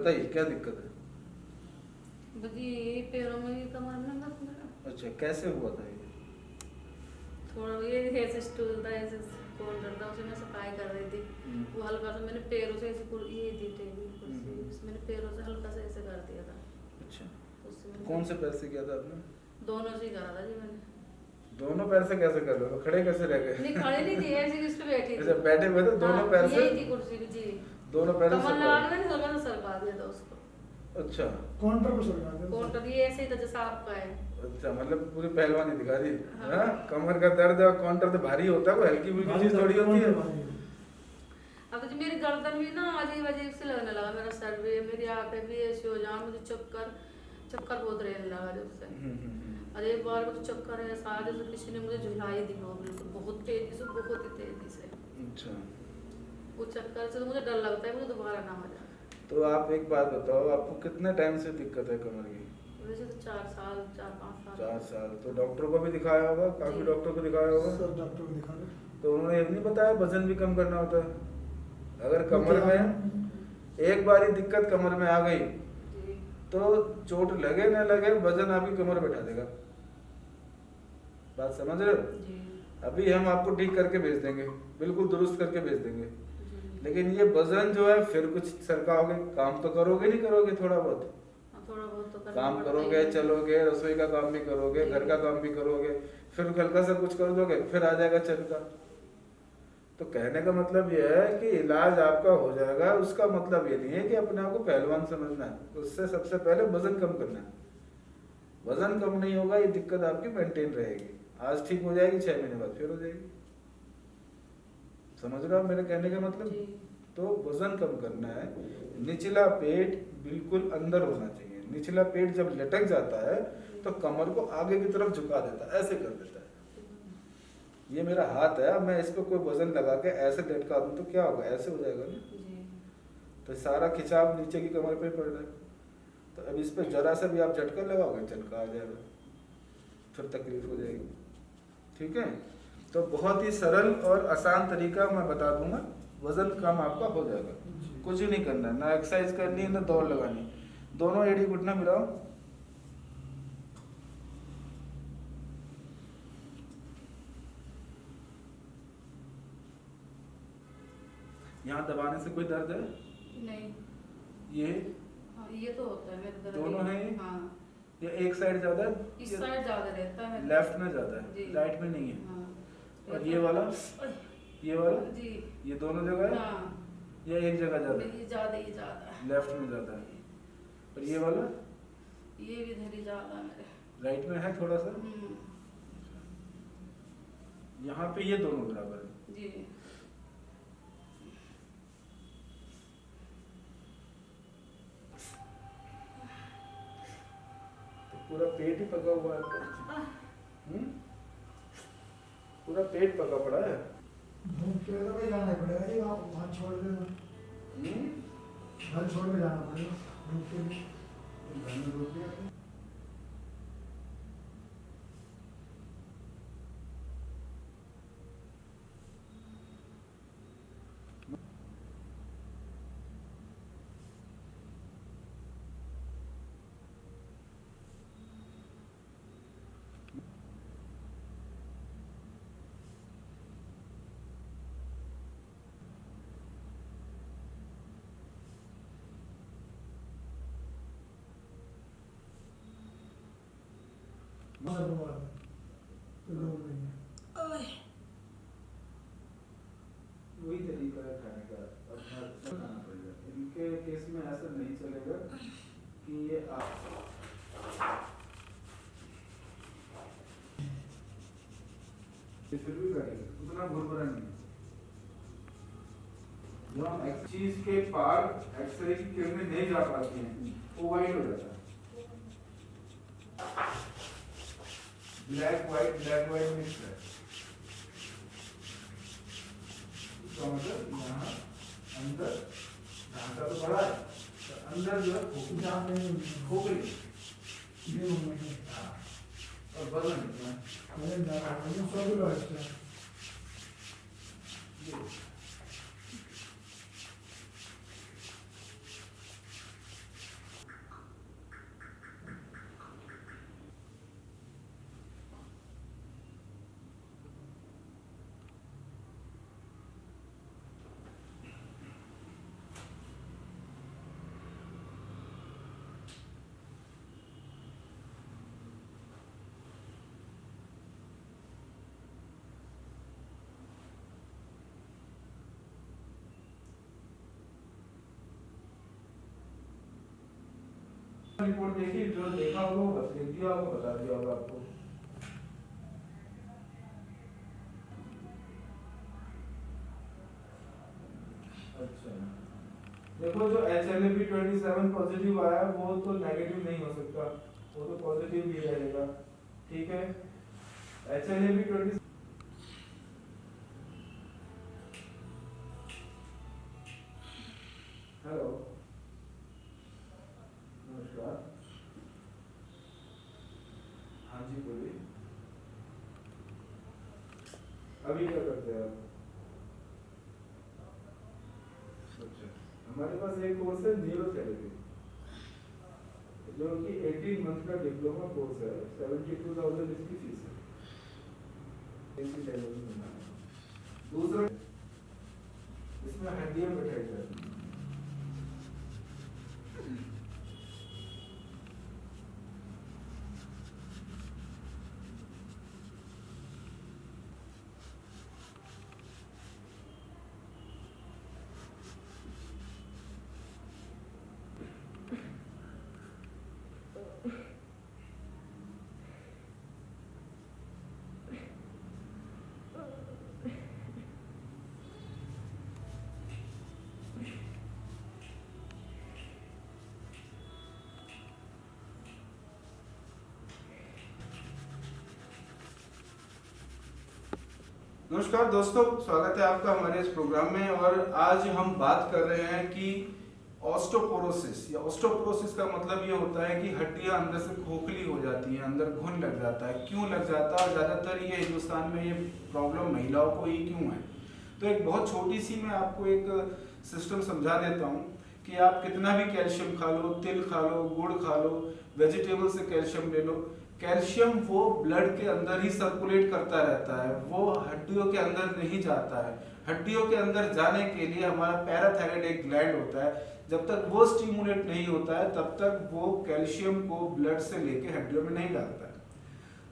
बताइए क्या दिक्कत है? बदी पैरों में ही कमर में मत मेरा अच्छा, कैसे हुआ था ये? थोड़ा ये ऐसे स्टूल था, ऐसे काउंटर था, उसे मैं सफाई कर रही थी। वो हल्का सा मैंने पैरों से ऐसे ये थी टेबल कुर्सी, मैंने पैरों से हल्का सा ऐसे कर दिया था। अच्छा, उससे मैंने कौन से पैर से किया था आपने? दोनों से ही करा था जी मैंने। दोनों पैर से कैसे कर लो? खड़े कैसे रह गए? नहीं खड़े नहीं थी, ऐसे इस पे बैठी थी। अच्छा, बैठे हुए थे दोनों पैर से? यही थी कुर्सी भी जी। दोनों पैर से कमर सर लगा पर? के मैंने थोड़ा सा सरका दिया था उसको। अच्छा, काउंटर पर सरका दिया। काउंटर ये ऐसे ही था जैसा आपका है। अच्छा, मतलब पूरी पहलवानी दिखा दी। हाँ। हाँ, कमर का दर्द और काउंटर तो भारी होता है, कोई हल्की फुल्की चीज थोड़ी होती है। अब तो मेरी गर्दन भी ना अजीब अजीब से लगने लगा, मेरा सर भी, मेरी आंखें भी ऐसी हो जाए, मुझे चक्कर बहुत रहने लगा जब से। और एक बार मुझे चक्कर है ऐसा जैसे किसी ने मुझे झुलाई दी हो, बिल्कुल बहुत तेजी से, बहुत ही तेजी से। अच्छा, वो चक्कर से तो मुझे डर लगता है मुझे दोबारा ना हो जाए। तो आप एक बात बताओ, आपको कितने टाइम से दिक्कत है कमर की? वैसे तो 4-5 साल। 4 साल। तो डॉक्टर को भी दिखाया होगा, काफी जी। डॉक्टर को दिखाया होगा। सर डॉक्टर को दिखा दो। तो उन्होंने ये नहीं बताया वजन भी कम करना होता है? अगर कमर में एक बार ही दिक्कत कमर में आ गई जी तो चोट लगे न लगे वजन आपकी कमर बैठा देगा। बात समझ रहे हो? जी अभी हम आपको ठीक करके भेज देंगे, बिल्कुल दुरुस्त करके भेज देंगे, जी। लेकिन ये वजन जो है फिर कुछ सरकाओगे, काम तो करोगे नहीं करोगे? थोड़ा बहुत हाँ, थोड़ा बहुत तो करना काम पड़ता करोगे, ही है। चलोगे, रसोई का काम भी करोगे, घर का काम भी करोगे, फिर हल्का सा कुछ कर दोगे फिर आ जाएगा चलका। तो कहने का मतलब यह है कि इलाज आपका हो जाएगा, उसका मतलब ये नहीं है कि अपने आप को पहलवान समझना है। उससे सबसे पहले वजन कम करना है। वजन कम नहीं होगा, ये दिक्कत आपकी मेंटेन रहेगी। आज ठीक हो जाएगी, 6 महीने बाद फिर हो जाएगी। समझ रहे हो आप मेरे कहने का मतलब? जी। तो वजन कम करना है। निचला पेट बिल्कुल अंदर होना चाहिए। निचला पेट जब लटक जाता है तो कमर को आगे की तरफ झुका देता है, ऐसे कर देता है। ये मेरा हाथ है, अब मैं इस पर कोई वजन लगा के ऐसे लटका दूं तो क्या होगा? ऐसे हो जाएगा ना। जी तो सारा खिंचाव नीचे की कमर पे पड़ रहा है। तो अब इस पे जरा सा भी आप झटका लगाओगे, चलका आ जाएगा, फिर तकलीफ हो जाएगी। ठीक है, तो बहुत ही सरल और आसान तरीका मैं बता दूंगा, वजन कम आपका हो जाएगा। कुछ ही नहीं करना है, ना एक्सरसाइज करनी है ना दौड़ लगानी। दोनों एड़ी घुटना मिलाओ, यहाँ दबाने से कोई दर्द है? नहीं। ये हाँ, ये तो होता है मेरे दर्द। दोनों हैं? हाँ, या एक साइड ज्यादा है? इस साइड ज्यादा रहता है। लेफ्ट में ज्यादा जी। है, राइट में नहीं है। हाँ। और ये वाला? ये वाला? जी। ये दोनों जगह है? हाँ। या एक जगह ज्यादा है? ये ज्यादा है। लेफ्ट में ज्यादा है। और ये वाला? ये भी इधर ही ज्यादा है मेरे। राइट में है थोड़ा सा। यहाँ पे ये दोनों बराबर है। जी। तो पूरा पेट ही पका हुआ है। पूरा पेट पका पड़ा है। धूप के तो भाई जाना पड़ेगा जी, आप वहाँ छोड़ देना, घर छोड़ के जाना पड़ेगा धूप के लिए। घर में रोक दिया आपने? मगर वो तो लोग नहीं है। वही तरीका है खाने का, अपना खाना पड़ेगा। इनके केस में ऐसा नहीं चलेगा कि ये फिर भी करेंगे, उतना भुरभुरा नहीं है। जो हम एक चीज के पार एक्सरे की किरणें नहीं जा पाती हैं, वो वाइट हो जाता है। ब्लैक व्हाइट मिक्स है। इसका मतलब यहाँ अंदर ढांचा तो बड़ा है, तो अंदर जो है खोखली ये उम्र में और वजन कितना है? वजन ज़्यादा है, वजन 100 किलो है इसका। ये रिपोर्ट देखी, जो देखा होगा वो बस लिख दिया होगा, बता दिया होगा आपको। अच्छा, देखो जो HLA-B27 पॉजिटिव आया वो तो नेगेटिव नहीं हो सकता, वो तो पॉजिटिव ही रहेगा, ठीक है। HLA-B20 हेलो नमस्कार, हाँ जी बोलिए, अभी क्या करते हैं आप? अच्छा, हमारे पास एक कोर्स है न्यूरोथेरेपी, जो कि 18 मंथ का डिप्लोमा कोर्स है, 72,000 इसकी फीस है। दूसरा इसमें हड्डियां बैठाई जाती हैं। नमस्कार दोस्तों, स्वागत है आपका हमारे इस प्रोग्राम में। और आज हम बात कर रहे हैं कि ऑस्टोपोरोसिस या ऑस्टोपोरोसिस का मतलब ये होता है कि हड्डियां अंदर से खोखली हो जाती हैं, अंदर घुन लग जाता है। क्यों लग जाता है और ज़्यादातर ये हिंदुस्तान में ये प्रॉब्लम महिलाओं को ही क्यों है? तो एक बहुत छोटी सी मैं आपको एक सिस्टम समझा देता हूँ कि आप कितना भी कैल्शियम खा लो, तिल खा लो, गुड़ खा लो, वेजिटेबल से कैल्शियम ले लो, कैल्शियम वो ब्लड के अंदर ही सर्कुलेट करता रहता है, वो हड्डियों के अंदर नहीं जाता है। हड्डियों के अंदर जाने के लिए हमारा पैराथायराइड एक ग्लैंड होता है, जब तक वो स्टिमुलेट नहीं होता है तब तक वो कैल्शियम को ब्लड से लेके हड्डियों में नहीं डालता है।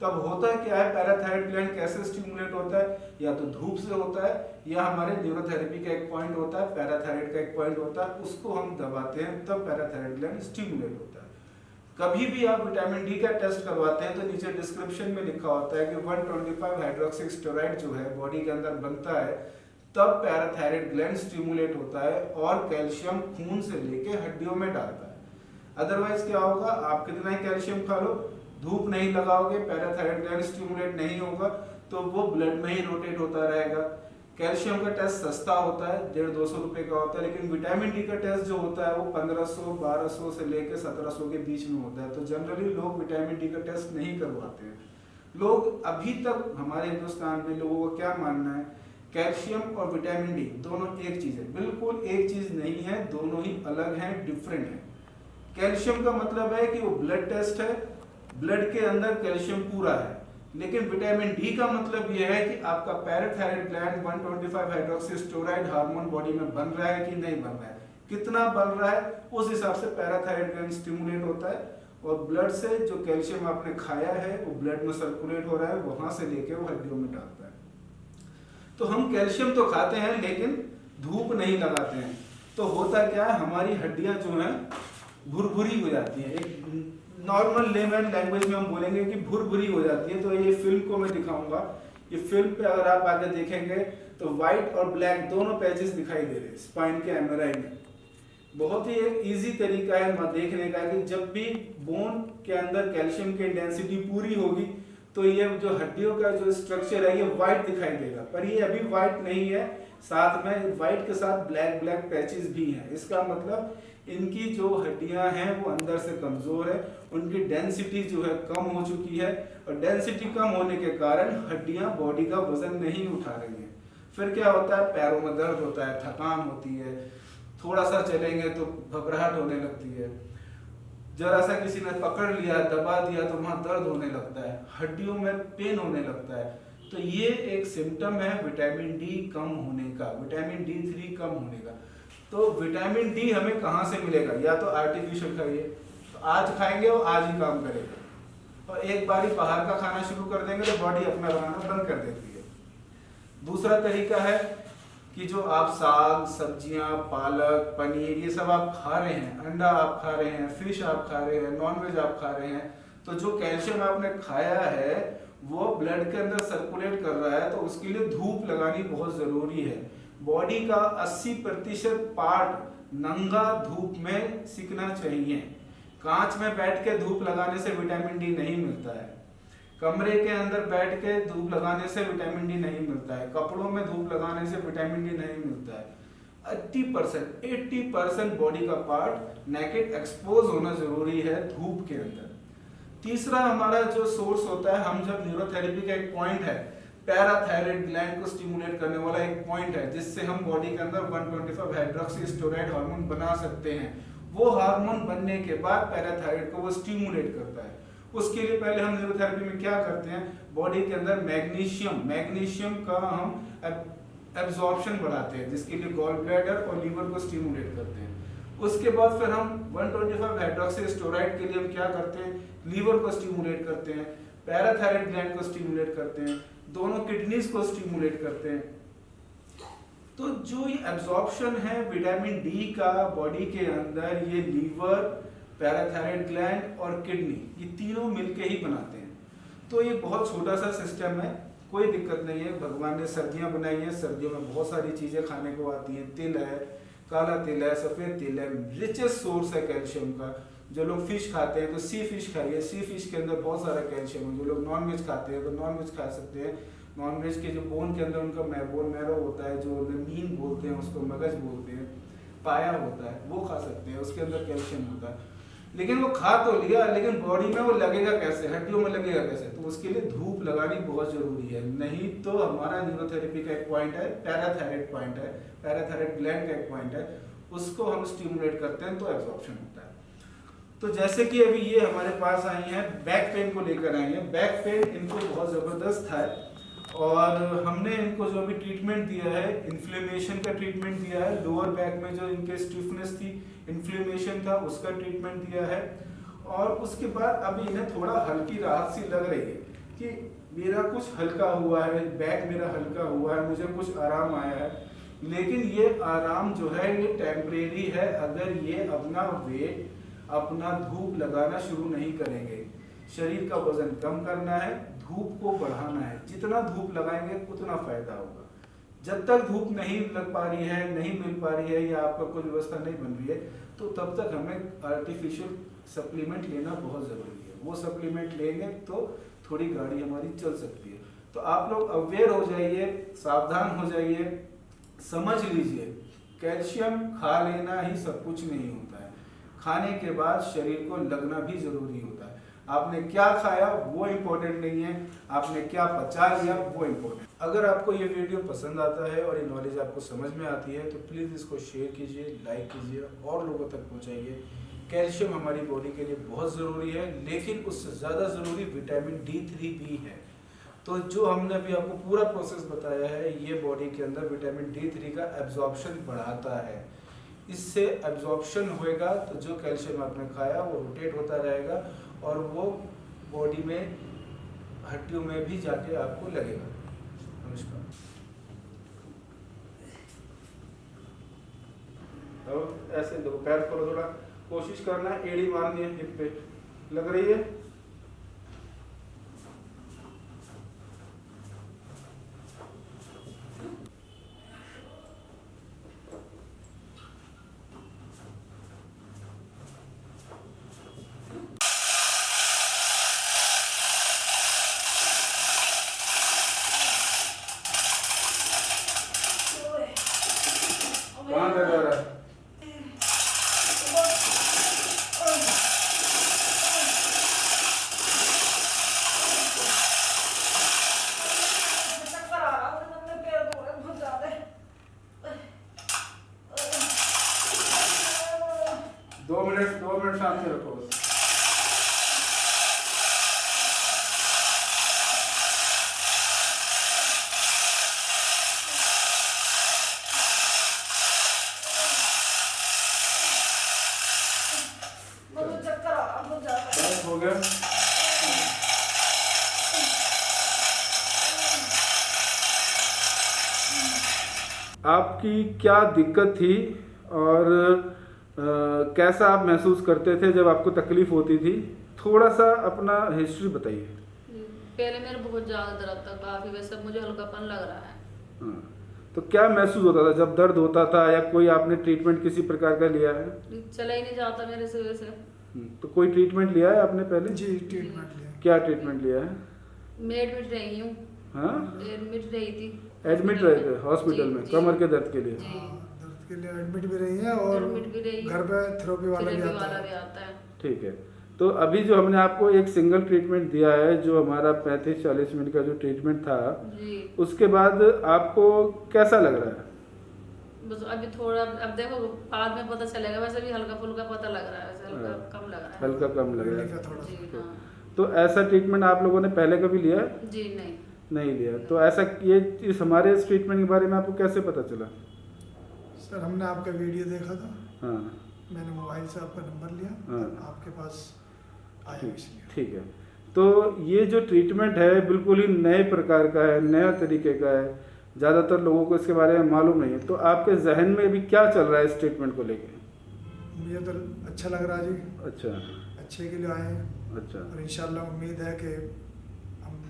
तब होता क्या है, पैराथायराइड ग्लैंड कैसे स्टिमुलेट होता है? या तो धूप से होता है, या हमारे न्यूरोथेरेपी का एक पॉइंट होता है, पैराथायराइड का एक पॉइंट होता है, उसको हम दबाते हैं तब पैराथायराइड ग्लैंड स्टिमुलेट होता है। कभी भी आप विटामिन डी का टेस्ट करवाते हैं तो नीचे डिस्क्रिप्शन में लिखा होता है कि 125 हाइड्रोक्सी स्टेरॉइड जो है बॉडी के अंदर बनता है, तब पैराथायराइड ग्लैंड स्टिमुलेट होता है और कैल्शियम खून से लेके हड्डियों में डालता है। अदरवाइज क्या होगा, आप कितना ही कैल्शियम खा लो, धूप नहीं लगाओगे, पैराथायराइड ग्लैंड स्टिमुलेट नहीं होगा तो वो ब्लड में ही रोटेट होता रहेगा। कैल्शियम का टेस्ट सस्ता होता है, 150-200 रुपए का होता है, लेकिन विटामिन डी का टेस्ट जो होता है वो 1500-1200 से लेके 1700 के बीच में होता है। तो जनरली लोग विटामिन डी का टेस्ट नहीं करवाते हैं। लोग अभी तक हमारे हिंदुस्तान में लोगों का क्या मानना है, कैल्शियम और विटामिन डी दोनों एक चीज है। बिल्कुल एक चीज नहीं है, दोनों ही अलग हैं, डिफरेंट है। कैल्शियम का मतलब है कि वो ब्लड टेस्ट है, ब्लड के अंदर कैल्शियम पूरा है। लेकिन विटामिन डी का मतलब यह है कि आपका parathyroid gland 125 hydroxy steroid hormone body में बन रहा है कि नहीं बन रहा है, कितना बन रहा है, उस हिसाब से पैराथायराइड ग्लैंड स्टिमुलेट होता है और ब्लड से जो कैल्शियम आपने खाया है वो ब्लड में सर्कुलेट हो रहा है, वहां से लेके वो हड्डियों में डालता है। तो हम कैल्शियम तो खाते हैं लेकिन धूप नहीं लगाते हैं, तो होता क्या है, हमारी हड्डियां जो हैं भुरभुरी हो जाती है। एक नॉर्मल लेमन लैंग्वेज में हम बोलेंगे कि भुरभुरी हो जाती है। तो ये फिल्म को मैं दिखाऊंगा, ये फिल्म पे अगर आप आगे देखेंगे तो व्हाइट और ब्लैक दोनों पैचेस दिखाई दे रहे हैं स्पाइन के एमआरआई में। बहुत ही एक इजी तरीका है देखने का कि जब भी बोन के अंदर कैल्शियम की डेंसिटी पूरी होगी तो ये जो हड्डियों का जो स्ट्रक्चर है ये व्हाइट दिखाई देगा, पर ये अभी व्हाइट नहीं है, साथ में व्हाइट के साथ ब्लैक ब्लैक पैचेस भी हैं। इसका मतलब इनकी जो हड्डियां हैं वो अंदर से कमजोर है, उनकी डेंसिटी जो है कम हो चुकी है, और डेंसिटी कम होने के कारण हड्डियां बॉडी का वजन नहीं उठा रही हैं। फिर क्या होता है, पैरों में दर्द होता है, थकान होती है, थोड़ा सा चलेंगे तो घबराहट होने लगती है, जरा सा किसी ने पकड़ लिया दबा दिया तो वहां दर्द होने लगता है, हड्डियों में पेन होने लगता है। तो ये एक सिम्टम है विटामिन डी कम होने का, विटामिन D3 कम होने का। तो विटामिन डी हमें कहाँ से मिलेगा, या तो आर्टिफिशियल खाइए, तो आज खाएंगे और आज ही काम करेगा, और एक बारी बाहर का खाना शुरू कर देंगे तो बॉडी अपना बनाना बंद कर देती है। दूसरा तरीका है कि जो आप साग सब्जियां पालक पनीर ये सब आप खा रहे हैं, अंडा आप खा रहे हैं, फिश आप खा रहे हैं, नॉनवेज आप खा रहे हैं, तो जो कैल्शियम आपने खाया है वो ब्लड के अंदर सर्कुलेट कर रहा है, तो उसके लिए धूप लगानी बहुत जरूरी है। बॉडी का 80% पार्ट नंगा धूप में सिकना चाहिए। कांच में बैठ के धूप लगाने से विटामिन डी नहीं मिलता है, कमरे के अंदर बैठ के धूप लगाने से विटामिन डी नहीं मिलता है, कपड़ों में धूप लगाने से विटामिन डी नहीं मिलता है। 80% बॉडी का पार्ट नेकेड एक्सपोज होना जरूरी है धूप के अंदर। तीसरा हमारा जो सोर्स होता है, हम जब न्यूरोथेरेपी का एक पॉइंट है, पैराथायराइड ग्लैंड को स्टिमुलेट करने वाला एक पॉइंट है जिससे हम बॉडी के अंदर 125 हाइड्रोक्सीस्टेरॉइड हार्मोन बना सकते हैं। वो हार्मोन बनने के बाद पैराथायराइड को वो स्टिमुलेट करता है। उसके लिए पहले हम न्यूरोथेरेपी में क्या करते हैं, बॉडी के अंदर मैग्नीशियम का हम एब्जॉर्प्शन बढ़ाते हैं, जिसके लिए गॉल ब्लैडर और लीवर को स्टिमुलेट करते हैं। उसके बाद फिर हम 125 हाइड्रोक्सीस्टेरॉइड के लिए हम क्या करते हैं, लीवर को स्टिमुलेट करते हैं, पैराथायराइड ग्लैंड को स्टिमुलेट करते हैं, दोनों किडनीज को स्टिमुलेट करते हैं। तो जो ये एब्जॉर्प्शन है विटामिन डी का बॉडी के अंदर, ये लीवर, पैराथायराइड ग्लैंड और किडनी, ये तीनों मिलके ही बनाते हैं। तो ये बहुत छोटा सा सिस्टम है, कोई दिक्कत नहीं है। भगवान ने सर्दियां बनाई हैं, सर्दियों में बहुत सारी चीजें खाने को आती हैं, तिल है, काला तिल है, सफेद तिल है, रिचेस्ट सोर्स है कैल्शियम का। जो लोग फिश खाते हैं तो सी फिश खाइए, सी फिश के अंदर बहुत सारा कैल्शियम है। जो लोग नॉनवेज खाते हैं तो नॉनवेज खा सकते हैं, नॉनवेज के जो बोन के अंदर उनका बोन मैरो होता है, जो मीन बोलते हैं उसको, मगज बोलते हैं, पाया होता है, वो खा सकते हैं, उसके अंदर कैल्शियम होता है। लेकिन वो खा तो लिया, लेकिन बॉडी में वो लगेगा कैसे, हड्डियों में लगेगा कैसे, तो उसके लिए धूप लगानी बहुत जरूरी है। नहीं तो हमारा न्यूरोथेरेपी का एक पॉइंट है, पैराथायराइड पॉइंट है, पैराथायराइड ग्लैंड का एक पॉइंट है, उसको हम स्टिमुलेट करते हैं तो एब्जॉर्प्शन होता है। तो जैसे कि अभी ये हमारे पास आई हैं, बैक पेन को लेकर आई हैं। बैक पेन इनको बहुत जबरदस्त है और हमने इनको जो अभी ट्रीटमेंट दिया है, इन्फ्लेमेशन का ट्रीटमेंट दिया है। लोअर बैक में जो इनके स्टिफनेस थी, इन्फ्लेमेशन था, उसका ट्रीटमेंट दिया है। और उसके बाद अभी इन्हें थोड़ा हल्की राहत सी लग रही है कि मेरा कुछ हल्का हुआ है, बैक मेरा हल्का हुआ है, मुझे कुछ आराम आया है। लेकिन ये आराम जो है ये टेम्परेरी है, अगर ये अपना वेट, अपना धूप लगाना शुरू नहीं करेंगे। शरीर का वजन कम करना है, धूप को बढ़ाना है, जितना धूप लगाएंगे उतना फायदा होगा। जब तक धूप नहीं लग पा रही है, नहीं मिल पा रही है, या आपका कोई व्यवस्था नहीं बन रही है, तो तब तक हमें आर्टिफिशियल सप्लीमेंट लेना बहुत जरूरी है। वो सप्लीमेंट लेंगे तो थोड़ी गाड़ी हमारी चल सकती है। तो आप लोग अवेयर हो जाइए, सावधान हो जाइए, समझ लीजिए कैल्शियम खा लेना ही सब कुछ नहीं होता है, खाने के बाद शरीर को लगना भी जरूरी होता है। आपने क्या खाया वो इम्पोर्टेंट नहीं है, आपने क्या पचा लिया वो इम्पोर्टेंट। अगर आपको ये वीडियो पसंद आता है और ये नॉलेज आपको समझ में आती है तो प्लीज़ इसको शेयर कीजिए, लाइक कीजिए और लोगों तक पहुंचाइए। कैल्शियम हमारी बॉडी के लिए बहुत ज़रूरी है, लेकिन उससे ज़्यादा ज़रूरी विटामिन D3 भी है। तो जो हमने अभी आपको पूरा प्रोसेस बताया है, ये बॉडी के अंदर विटामिन D3 का एब्जॉर्प्शन बढ़ाता है। इससे एब्जॉर्प्शन होएगा तो जो कैल्शियम आपने खाया वो रोटेट होता रहेगा और वो बॉडी में, हड्डियों में भी जाके आपको लगेगा। नमस्कार। अब ऐसे दो पैर को थोड़ा कोशिश करना है, एड़ी मारनी है, हिप पे लग रही है। कहाँ दर्द हो रहा है? आपकी क्या दिक्कत थी और कैसा आप महसूस करते थे जब आपको तकलीफ होती थी? थोड़ा सा अपना हिस्ट्री बताइए। पहले मेरे बहुत ज़्यादा दर्द था काफ़ी, वैसे मुझे हल्कापन लग रहा है। हाँ, तो क्या महसूस होता था जब दर्द होता था, या कोई आपने ट्रीटमेंट किसी प्रकार का लिया है? चला ही नहीं जाता मेरे से वैसे। तो कोई ट्रीटमेंट लिया है आपने पहले? जी ट्रीटमेंट लिया। क्या ट्रीटमेंट लिया है? मैं एडमिट रही हूँ। हाँ, एडमिट रही थी। एडमिट रहे थे हॉस्पिटल में कमर के दर्द के लिए? जी। दर्द के लिए एडमिट भी रही है और एडमिट भी रही, घर पे थेरेपी वाला भी थेरेपी आता वाला है। भी आता है। ठीक है। तो अभी जो हमने आपको एक सिंगल ट्रीटमेंट दिया है, जो हमारा 35-40 मिनट का जो ट्रीटमेंट था, जी। उसके बाद आपको कैसा लग रहा है? बस अभी थोड़ा, अब देखो बाद में पता चलेगा, वैसे भी हल्का फुल्का पता लग रहा है, वैसे हल्का हाँ। कम लग रहा है। हल्का कम लग रहा रिलीफ है। है थोड़ा जी सा। हाँ। तो ऐसा ट्रीटमेंट आप लोगों ने पहले कभी लिया है? जी नहीं। नहीं लिया। तो ऐसा ये इस हमारे इस ट्रीटमेंट के बारे में आपको कैसे पता चला? सर हमने आपका वीडियो देखा था, हाँ, मैंने मोबाइल से आपका नंबर लिया हाँ। और आपके पास आया इसलिए। ठीक है। तो ये जो ट्रीटमेंट है बिल्कुल ही नए प्रकार का है, नया तरीके का है, ज़्यादातर लोगों को इसके बारे में मालूम नहीं है। तो आपके जहन में अभी क्या चल रहा है इस ट्रीटमेंट को लेके? मुझे तो अच्छा लग रहा है जी, अच्छा अच्छे के लिए आए हैं अच्छा और इंशाल्लाह उम्मीद है कि हम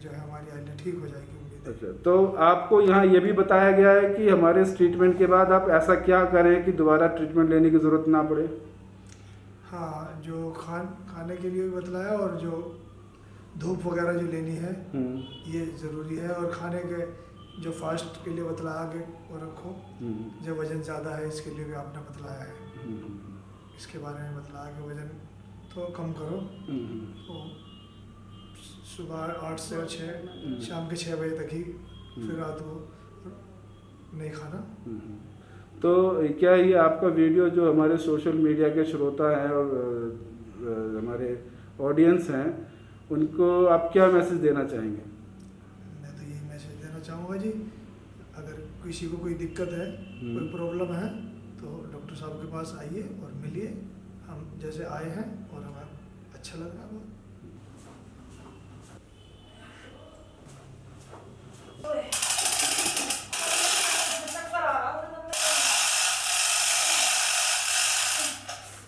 जो है हमारी हालत ठीक हो जाएगी, उम्मीद है। अच्छा। तो आपको यहाँ ये भी बताया गया है कि हमारे इस ट्रीटमेंट के बाद आप ऐसा क्या करें कि दोबारा ट्रीटमेंट लेने की ज़रूरत ना पड़े? हाँ, जो खाने के लिए भी बतलाया और जो धूप वगैरह जो लेनी है ये ज़रूरी है, और खाने के जो फास्ट के लिए बतलाया कि वो रखो, जो वज़न ज़्यादा है इसके लिए भी आपने बतलाया है, इसके बारे में बतलाया कि वज़न तो कम करो। तो सुबह 8 से 6, शाम के 6 बजे तक ही, फिर रात को नहीं खाना। तो क्या ये आपका वीडियो जो हमारे सोशल मीडिया के श्रोता हैं और हमारे ऑडियंस हैं, उनको आप क्या मैसेज देना चाहेंगे? मैं तो यही मैसेज देना चाहूँगा जी, अगर किसी को कोई दिक्कत है, कोई प्रॉब्लम है, तो डॉक्टर साहब के पास आइए और मिलिए। हम जैसे आए हैं और हमें अच्छा लग रहा है।